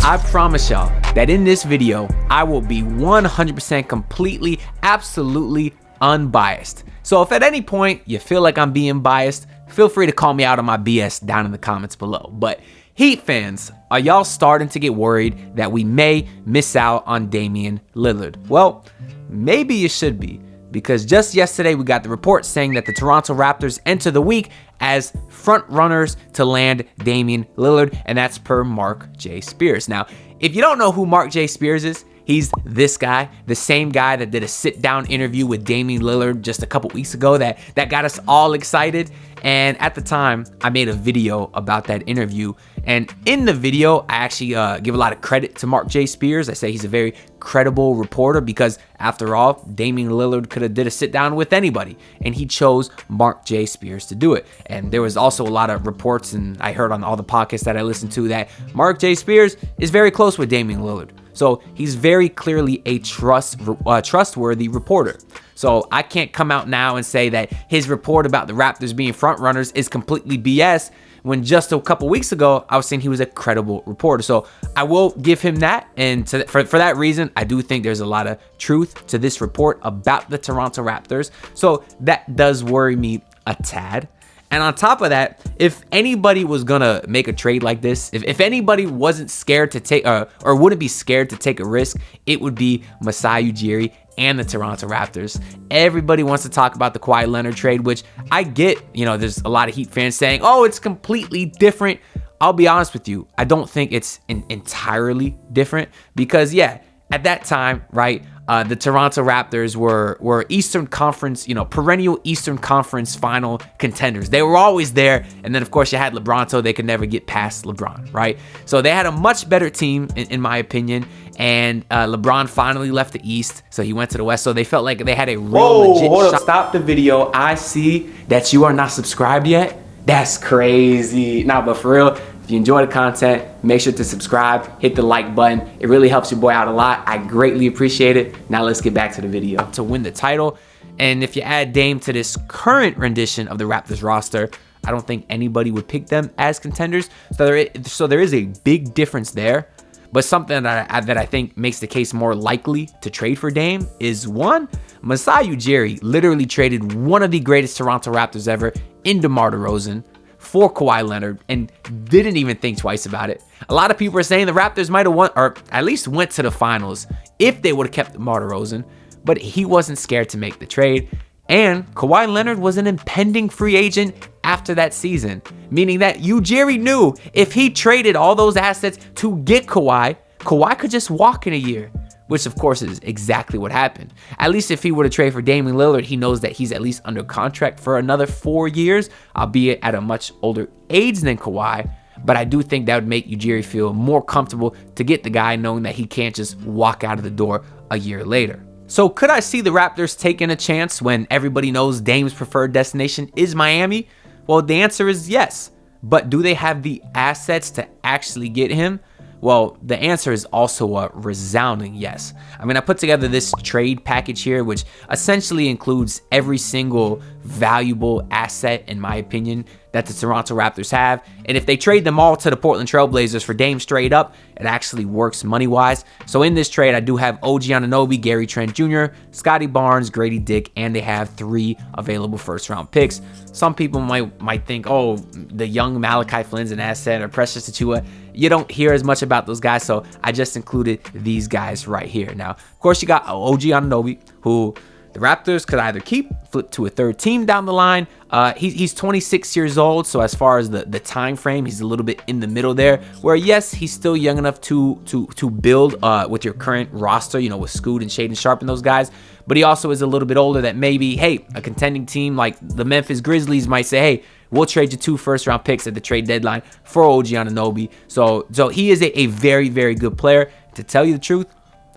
I promise y'all that in this video, I will be 100% completely, absolutely unbiased. So if at any point you feel like I'm being biased, feel free to call me out on my BS down in the comments below. But Heat fans, are y'all starting to get worried that we may miss out on Damian Lillard? Well, maybe you should be, because just yesterday we got the report saying that the Toronto Raptors enter the week as front runners to land Damian Lillard, and that's per Mark J. Spears. Now, if you don't know who Mark J. Spears is, he's this guy, the same guy that did a sit-down interview with Damian Lillard just a couple weeks ago that got us all excited. And at the time, I made a video about that interview. And in the video, I actually give a lot of credit to Mark J. Spears. I say he's a very credible reporter because, after all, Damian Lillard could have did a sit-down with anybody, and he chose Mark J. Spears to do it. And there was also a lot of reports, and I heard on all the podcasts that I listened to, that Mark J. Spears is very close with Damian Lillard. So he's very clearly a trustworthy reporter. So I can't come out now and say that his report about the Raptors being front runners is completely BS, when just a couple weeks ago, I was saying he was a credible reporter. So I will give him that. And for that reason, I do think there's a lot of truth to this report about the Toronto Raptors. So that does worry me a tad. And on top of that, if anybody was gonna make a trade like this, if anybody wasn't scared to take or wouldn't be scared to take a risk, it would be Masai Ujiri and the Toronto Raptors. Everybody wants to talk about the Kawhi Leonard trade, which I get. You know, there's a lot of Heat fans saying, oh, it's completely different. I'll be honest with you, I don't think it's entirely different, because yeah, at that time, right, the Toronto Raptors were Eastern Conference, perennial Eastern Conference final contenders. They were always there. And then, of course, you had LeBron, so they could never get past LeBron, right? So they had a much better team, in my opinion. And LeBron finally left the East, so he went to the West. So they felt like they had a real legit hold shot. up. Stop the video. I see that you are not subscribed yet. That's crazy. Nah, but for real, if you enjoy the content, make sure to subscribe, hit the like button. It really helps your boy out a lot. I greatly appreciate it. Now let's get back to the video. To win the title. And if you add Dame to this current rendition of the Raptors roster, I don't think anybody would pick them as contenders. So there is a big difference there. But something that I think makes the case more likely to trade for Dame is, one, Masai Ujiri literally traded one of the greatest Toronto Raptors ever in DeMar DeRozan for Kawhi Leonard and didn't even think twice about it. A lot of people are saying the Raptors might have won, or at least went to the finals, if they would have kept DeMar DeRozan, but he wasn't scared to make the trade. And Kawhi Leonard was an impending free agent after that season, meaning that Ujiri knew if he traded all those assets to get Kawhi, Kawhi could just walk in a year, which of course is exactly what happened. At least if he were to trade for Damian Lillard, he knows that he's at least under contract for another 4 years, albeit at a much older age than Kawhi. But I do think that would make Ujiri feel more comfortable to get the guy, knowing that he can't just walk out of the door a year later. So could I see the Raptors taking a chance when everybody knows Dame's preferred destination is Miami? Well, the answer is yes. But do they have the assets to actually get him? Well, the answer is also a resounding yes. I mean, I put together this trade package here, which essentially includes every single valuable asset, in my opinion, that the Toronto Raptors have. And if they trade them all to the Portland Trail Blazers for Dame straight up, it actually works money-wise. So in this trade, I do have OG Anunoby, Gary Trent Jr., Scottie Barnes, Grady Dick, and they have 3 available first-round picks. Some people might think, oh, the young Malachi Flynn's an asset, or Precious Achiuwa. You don't hear as much about those guys, so I just included these guys right here. Now, of course, you got OG Anunoby, who the Raptors could either keep, flip to a third team down the line. He's 26 years old, so as far as the time frame, he's a little bit in the middle there, where yes, he's still young enough to build with your current roster, with Scoot and Shaedon Sharpe and those guys, but he also is a little bit older, that maybe, hey, a contending team like the Memphis Grizzlies might say, hey, we'll trade you 2 first-round picks at the trade deadline for OG Anunoby. So he is a very, very good player. To tell you the truth,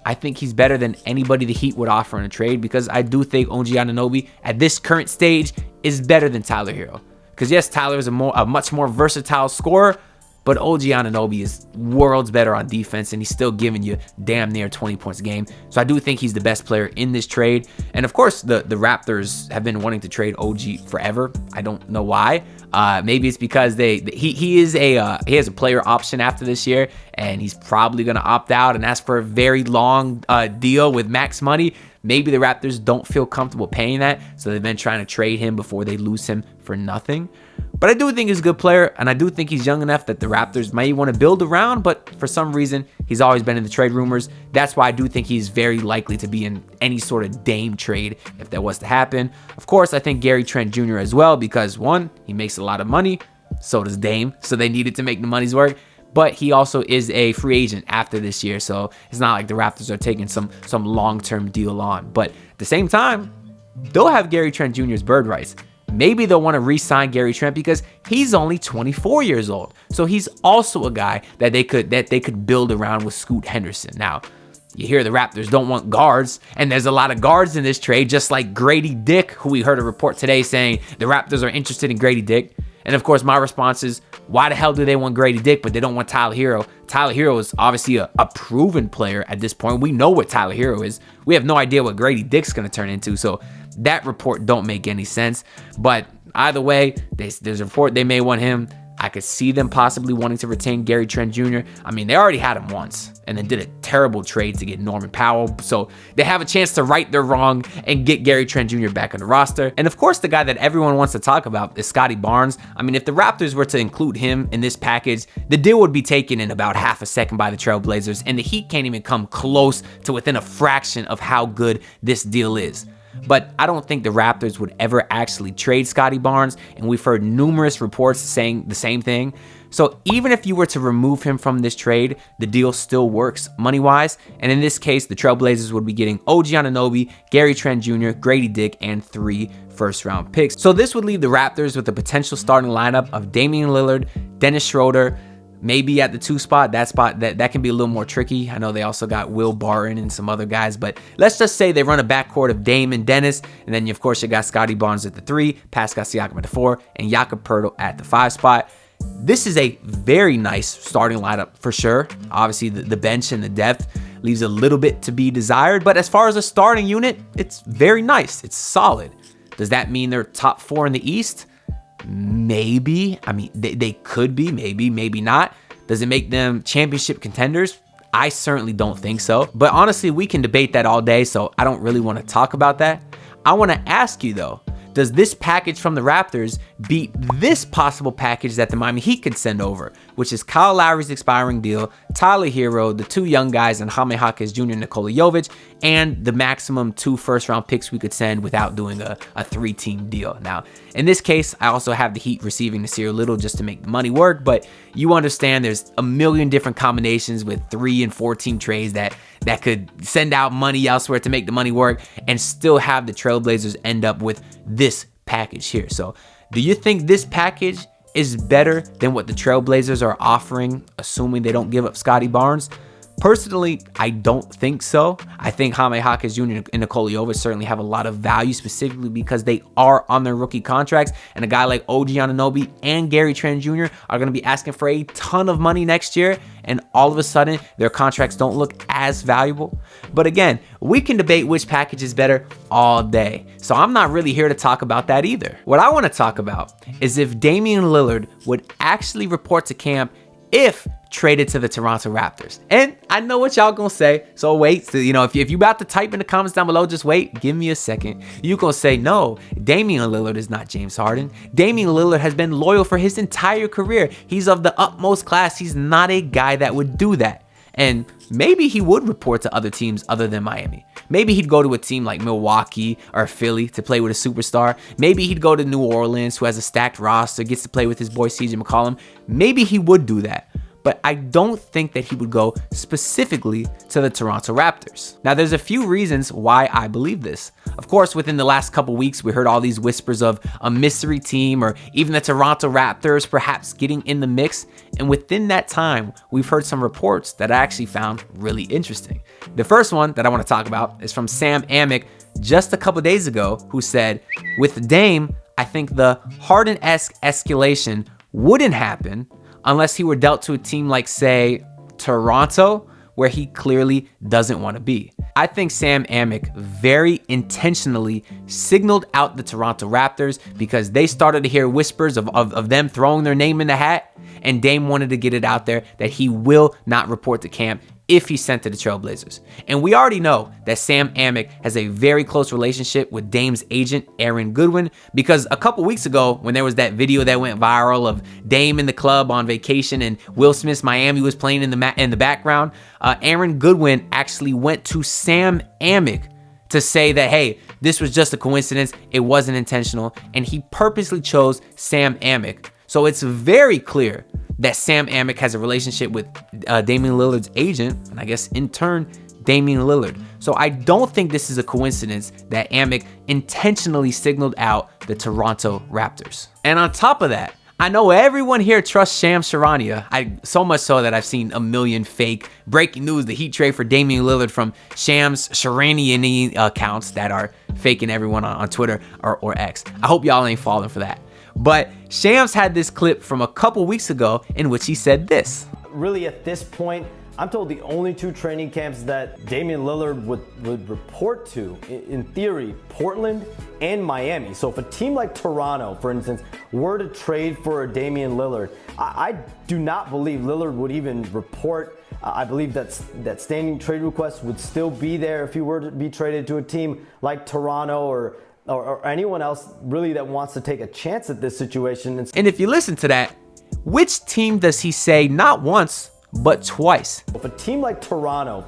I think he's better than anybody the Heat would offer in a trade, because I do think OG Anunoby at this current stage is better than Tyler Hero. Because yes, Tyler is a much more versatile scorer, But OG Anunoby is worlds better on defense, and he's still giving you damn near 20 points a game. So I do think he's the best player in this trade. And of course, the Raptors have been wanting to trade OG forever. I don't know why. Maybe it's because he has a player option after this year, and he's probably going to opt out and ask for a very long deal with max money. Maybe the Raptors don't feel comfortable paying that, so they've been trying to trade him before they lose him for nothing. But I do think he's a good player, and I do think he's young enough that the Raptors may want to build around, but for some reason, he's always been in the trade rumors. That's why I do think he's very likely to be in any sort of Dame trade if that was to happen. Of course, I think Gary Trent Jr. as well, because one, he makes a lot of money, so does Dame, so they needed to make the money's work. But he also is a free agent after this year, so it's not like the Raptors are taking some long-term deal on. But at the same time, they'll have Gary Trent Jr.'s bird rights. Maybe they'll want to re-sign Gary Trent because he's only 24 years old. So he's also a guy that they could build around with Scoot Henderson. Now, you hear the Raptors don't want guards, and there's a lot of guards in this trade, just like Grady Dick, who we heard a report today saying the Raptors are interested in Grady Dick. And of course, my response is, why the hell do they want Grady Dick, but they don't want Tyler Hero? Tyler Hero is obviously a proven player at this point. We know what Tyler Hero is. We have no idea what Grady Dick's going to turn into. So that report don't make any sense. But either way, there's a report they may want him. I could see them possibly wanting to retain Gary Trent Jr. I mean, they already had him once and then did a terrible trade to get Norman Powell. So they have a chance to right their wrong and get Gary Trent Jr. back on the roster. And of course, the guy that everyone wants to talk about is Scottie Barnes. I mean, if the Raptors were to include him in this package, the deal would be taken in about half a second by the Trailblazers, and the Heat can't even come close to within a fraction of how good this deal is. But I don't think the Raptors would ever actually trade Scottie Barnes, and we've heard numerous reports saying the same thing. So even if you were to remove him from this trade, the deal still works money-wise. And in this case, the Trailblazers would be getting OG Anunoby, Gary Trent Jr., Grady Dick, and 3 first-round picks. So this would leave the Raptors with a potential starting lineup of Damian Lillard, Dennis Schroeder, maybe at the 2 spot. That can be a little more tricky. I know they also got Will Barton and some other guys, but let's just say they run a backcourt of Dame and Dennis, and then of course you got Scottie Barnes at the 3, Pascal Siakam at the 4, and Jakob Poeltl at the 5 spot. This is a very nice starting lineup for sure. Obviously the bench and the depth leaves a little bit to be desired, but as far as a starting unit, it's very nice. It's solid. Does that mean they're top 4 in the East? Maybe. I mean, they could be, maybe not. Does it make them championship contenders? I certainly don't think so. But honestly, we can debate that all day, so I don't really want to talk about that. I want to ask you though, does this package from the Raptors beat this possible package that the Miami Heat could send over, which is Kyle Lowry's expiring deal, Tyler Hero, the 2 young guys, and Jaime Jaquez Jr., Nikola Jovic, and the maximum 2 first-round picks we could send without doing a 3-team deal? Now, in this case, I also have the Heat receiving Nasir Little just to make the money work, but you understand there's a million different combinations with 3 and 4-team trades that could send out money elsewhere to make the money work and still have the Trailblazers end up with this package here. So do you think this package is better than what the Trailblazers are offering, assuming they don't give up Scottie Barnes? Personally, I don't think so. I think Jaime Jaquez Jr. and Nikola Jovic certainly have a lot of value, specifically because they are on their rookie contracts, and a guy like OG Anunoby and Gary Trent Jr. are going to be asking for a ton of money next year, and all of a sudden, their contracts don't look as valuable. But again, we can debate which package is better all day, so I'm not really here to talk about that either. What I want to talk about is if Damian Lillard would actually report to camp if traded to the Toronto Raptors. And I know what y'all gonna say, so wait. So, if you about to type in the comments down below, just wait, give me a second. You gonna say, no, Damian Lillard is not James Harden. Damian Lillard has been loyal for his entire career. He's of the utmost class. He's not a guy that would do that. And maybe he would report to other teams other than Miami. Maybe he'd go to a team like Milwaukee or Philly to play with a superstar. Maybe he'd go to New Orleans, who has a stacked roster, gets to play with his boy CJ McCollum. Maybe he would do that. But I don't think that he would go specifically to the Toronto Raptors. Now, there's a few reasons why I believe this. Of course, within the last couple weeks, we heard all these whispers of a mystery team or even the Toronto Raptors perhaps getting in the mix. And within that time, we've heard some reports that I actually found really interesting. The first one that I want to talk about is from Sam Amick just a couple days ago, who said, with Dame, I think the Harden-esque escalation wouldn't happen unless he were dealt to a team like, say, Toronto, where he clearly doesn't want to be. I think Sam Amick very intentionally signaled out the Toronto Raptors because they started to hear whispers of them throwing their name in the hat, and Dame wanted to get it out there that he will not report to camp if he's sent to the Trailblazers. And we already know that Sam Amick has a very close relationship with Dame's agent, Aaron Goodwin, because a couple weeks ago, when there was that video that went viral of Dame in the club on vacation and Will Smith's Miami was playing in the background, Aaron Goodwin actually went to Sam Amick to say that, hey, this was just a coincidence, it wasn't intentional, and he purposely chose Sam Amick. So it's very clear that Sam Amick has a relationship with Damian Lillard's agent, and I guess in turn, Damian Lillard. So I don't think this is a coincidence that Amick intentionally signaled out the Toronto Raptors. And on top of that, I know everyone here trusts Shams Charania. So much so that I've seen a million fake breaking news, the Heat trade for Damian Lillard from Shams Charania accounts that are faking everyone on Twitter or X. I hope y'all ain't falling for that. But Shams had this clip from a couple weeks ago in which he said this. Really, at this point, I'm told the only two training camps that Damian Lillard would report to, in theory, Portland and Miami. So if a team like Toronto, for instance, were to trade for a Damian Lillard, I do not believe Lillard would even report. I believe that standing trade request would still be there if he were to be traded to a team like Toronto or anyone else really that wants to take a chance at this situation. And if you listen to that, which team does he say not once, but twice? If a team like Toronto,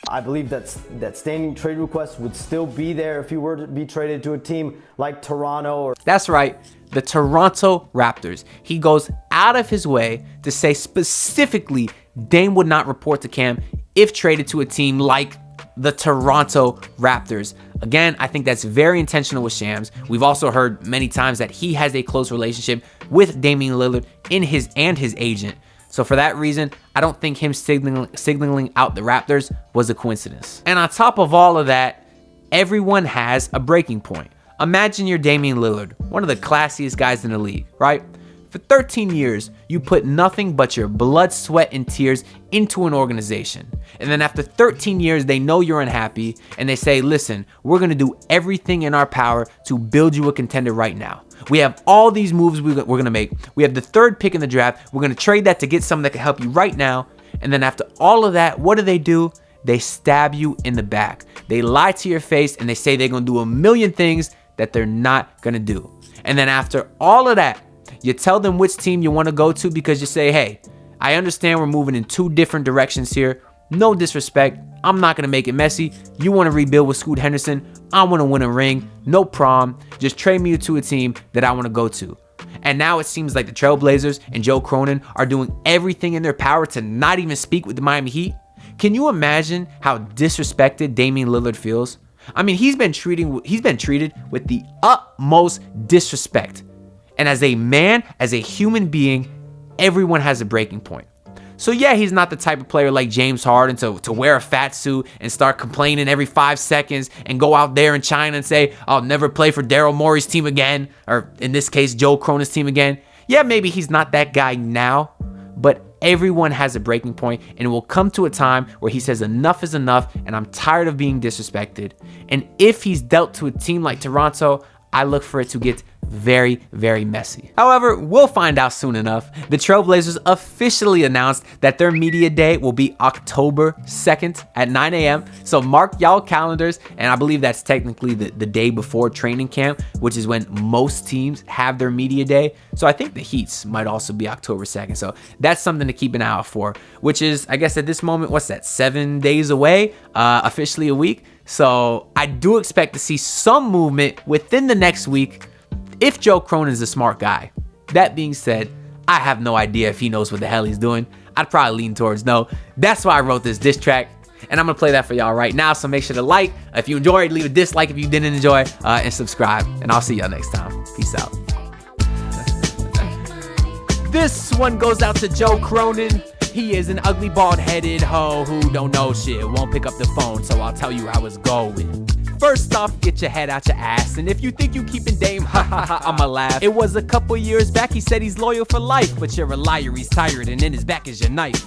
I believe that standing trade request would still be there if he were to be traded to a team like Toronto. That's right, the Toronto Raptors. He goes out of his way to say specifically Dame would not report to camp if traded to a team like the Toronto Raptors. Again, I think that's very intentional with Shams. We've also heard many times that he has a close relationship with Damian Lillard his agent. So for that reason, I don't think him signaling out the Raptors was a coincidence. And on top of all of that, everyone has a breaking point. Imagine you're Damian Lillard, one of the classiest guys in the league, right? For 13 years, you put nothing but your blood, sweat, and tears into an organization. And then after 13 years, they know you're unhappy and they say, listen, we're going to do everything in our power to build you a contender right now. We have all these moves we're going to make. We have the 3rd pick in the draft. We're going to trade that to get someone that can help you right now. And then after all of that, what do? They stab you in the back. They lie to your face and they say they're going to do a million things that they're not going to do. And then after all of that, you tell them which team you want to go to because you say, hey, I understand we're moving in 2 different directions here. No disrespect. I'm not going to make it messy. You want to rebuild with Scoot Henderson. I want to win a ring. No problem. Just trade me to a team that I want to go to. And now it seems like the Trailblazers and Joe Cronin are doing everything in their power to not even speak with the Miami Heat. Can you imagine how disrespected Damian Lillard feels? I mean, he's been treated with the utmost disrespect. And as a man, as a human being, everyone has a breaking point. So yeah, he's not the type of player like James Harden to wear a fat suit and start complaining every 5 seconds and go out there in China and say, I'll never play for Daryl Morey's team again, or in this case, Joe Cronin's team again. Yeah, maybe he's not that guy now, but everyone has a breaking point, and it will come to a time where he says enough is enough and I'm tired of being disrespected. And if he's dealt to a team like Toronto, I look for it to get very, very messy. However, we'll find out soon enough. The Trailblazers officially announced that their media day will be October 2nd at 9 a.m. So mark y'all calendars, and I believe that's technically the day before training camp, which is when most teams have their media day. So I think the Heats might also be October 2nd. So that's something to keep an eye out for, which is, I guess at this moment, what's that, 7 days away, officially a week. So I do expect to see some movement within the next week if Joe Cronin is a smart guy. That being said, I have no idea if he knows what the hell he's doing. I'd probably lean towards no. That's why I wrote this diss track, and I'm gonna play that for y'all right now. So make sure to like if you enjoyed, leave a dislike if you didn't enjoy, and subscribe. And I'll see y'all next time. Peace out. This one goes out to Joe Cronin. He is an ugly, bald-headed hoe who don't know shit, won't pick up the phone, so I'll tell you how it's going. First off, get your head out your ass. And if you think you keeping Dame, ha ha ha, I'ma laugh. It was a couple years back, he said he's loyal for life. But you're a liar, he's tired, and in his back is your knife.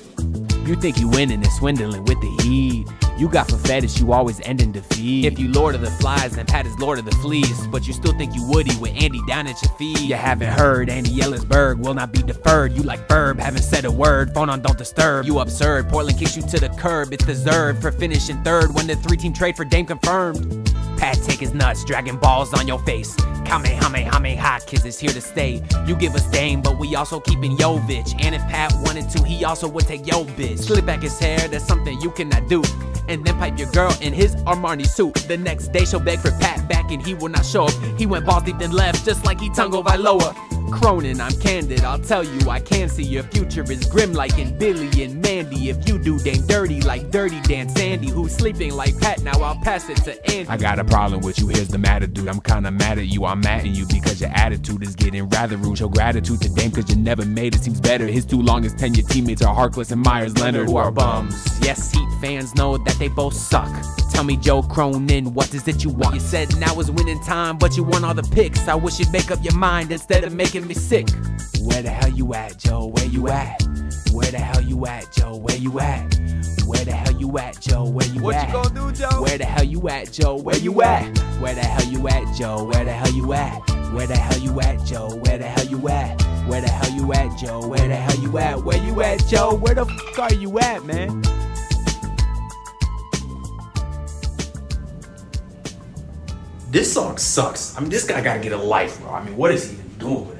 You think you winning and swindling with the heat. You got for fetish, you always end in defeat. If you Lord of the Flies, then Pat is Lord of the Fleas. But you still think you Woody with Andy down at your feet. You haven't heard, Andy Ellisberg will not be deferred. You like Verb, haven't said a word, phone on don't disturb. You absurd, Portland kicks you to the curb. It's deserved for finishing third when the 3-team trade for Dame confirmed. Pat take his nuts, dragging balls on your face. Kamehameha, kids is here to stay. You give us Dame, but we also keeping Jovic. And if Pat wanted to, he also would take yo bitch. Slip back his hair, that's something you cannot do. And then pipe your girl in his Armani suit. The next day she'll beg for Pat back and he will not show up. He went balls deep then left just like he Tango Vailoa. Cronin, I'm candid, I'll tell you I can see your future is grim like in Billy and Mandy. If you do Dame dirty like Dirty Dan Sandy, who's sleeping like Pat, now I'll pass it to Andy. I got a problem with you, here's the matter, dude. I'm kinda mad at you, I'm mad at you because your attitude is getting rather rude. Show gratitude to Dame cause you never made it seems better. His 2 longest tenure teammates are Harkless and Myers Leonard, who are bums. Yes, Heat fans know that they both suck. Tell me, Joe Cronin, what is it you want? You said now is winning time, but you want all the picks. I wish you'd make up your mind instead of making me sick. Where the hell you at, Joe? Where you at? Where the hell you at, Joe? Where you at? Where the hell you at, Joe? Where you at? What you gonna do, Joe? Where the hell you at, Joe? Where you at? Where the hell you at, Joe? Where the hell you at? Where the hell you at, Joe? Where the hell you at? Where the hell you at, Joe? Where the hell you at? Where you at, Joe? Where the fuck are you at, man? This song sucks. I mean, this guy gotta get a life, bro. I mean, what is he even doing with it?